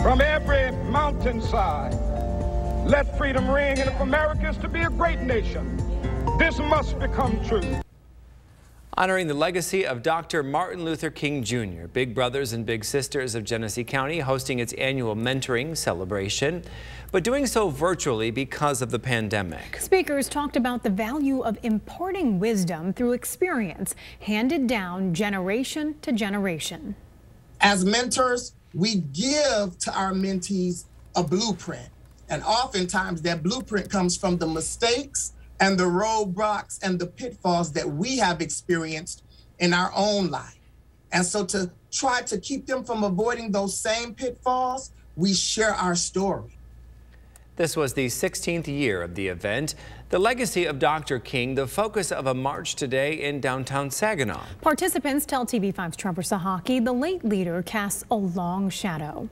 From every mountainside, let freedom ring, and if America is to be a great nation, this must become true. Honoring the legacy of Dr. Martin Luther King Jr., Big Brothers and Big Sisters of Genesee County hosting its annual mentoring celebration, but doing so virtually because of the pandemic. Speakers talked about the value of imparting wisdom through experience handed down generation to generation. As mentors, we give to our mentees a blueprint, and oftentimes that blueprint comes from the mistakes and the roadblocks and the pitfalls that we have experienced in our own life. And so to try to keep them from avoiding those same pitfalls, we share our story. This was the 16th year of the event. The legacy of Dr. King, the focus of a march today in downtown Saginaw. Participants tell TV5's Trevor Sahaki the late leader casts a long shadow.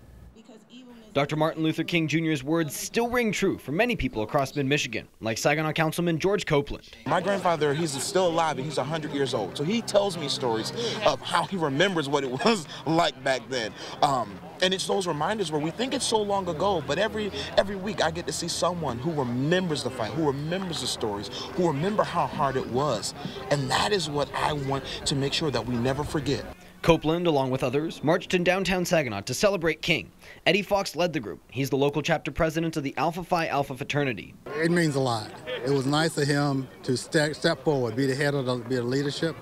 Dr. Martin Luther King Jr.'s words still ring true for many people across mid-Michigan, like Saginaw Councilman George Copeland. My grandfather, he's still alive and he's 100 years old. So he tells me stories of how he remembers what it was like back then. And it's those reminders where we think it's so long ago, but every week I get to see someone who remembers the fight, who remembers the stories, who remember how hard it was. And that is what I want to make sure that we never forget. Copeland, along with others, marched in downtown Saginaw to celebrate King. Eddie Fox led the group. He's the local chapter president of the Alpha Phi Alpha fraternity. It means a lot. It was nice of him to step forward, be the head of the leadership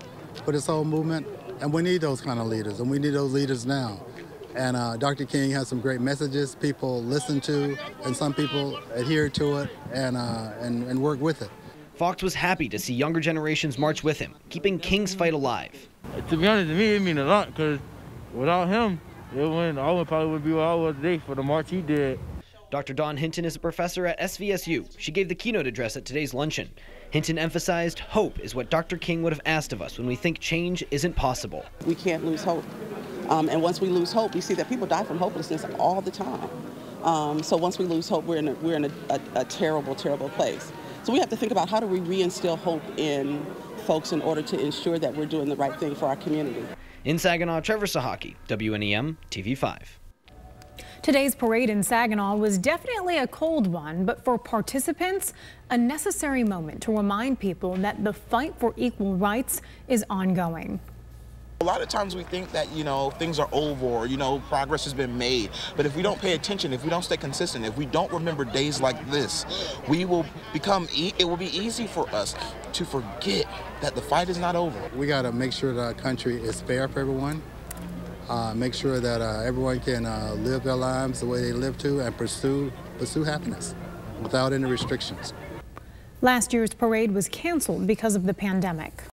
for this whole movement. And we need those kind of leaders, and we need those leaders now. And Dr. King has some great messages people listen to, and some people adhere to it and work with it. Fox was happy to see younger generations march with him, keeping King's fight alive. To be honest, to me, it means a lot, because without him, I probably wouldn't be where I was today for the march he did. Dr. Dawn Hinton is a professor at SVSU. She gave the keynote address at today's luncheon. Hinton emphasized hope is what Dr. King would have asked of us when we think change isn't possible. We can't lose hope. And once we lose hope, we see that people die from hopelessness all the time. So once we lose hope, we're in a terrible, terrible place. So we have to think about how do we reinstill hope in folks in order to ensure that we're doing the right thing for our community. In Saginaw, Trevor Sahaki, WNEM TV5. Today's parade in Saginaw was definitely a cold one, but for participants, a necessary moment to remind people that the fight for equal rights is ongoing. A lot of times we think that, things are over or, progress has been made. But if we don't pay attention, if we don't stay consistent, if we don't remember days like this, it will be easy for us to forget that the fight is not over. We got to make sure that our country is fair for everyone. Make sure that everyone can live their lives the way they live to and pursue happiness without any restrictions. Last year's parade was canceled because of the pandemic.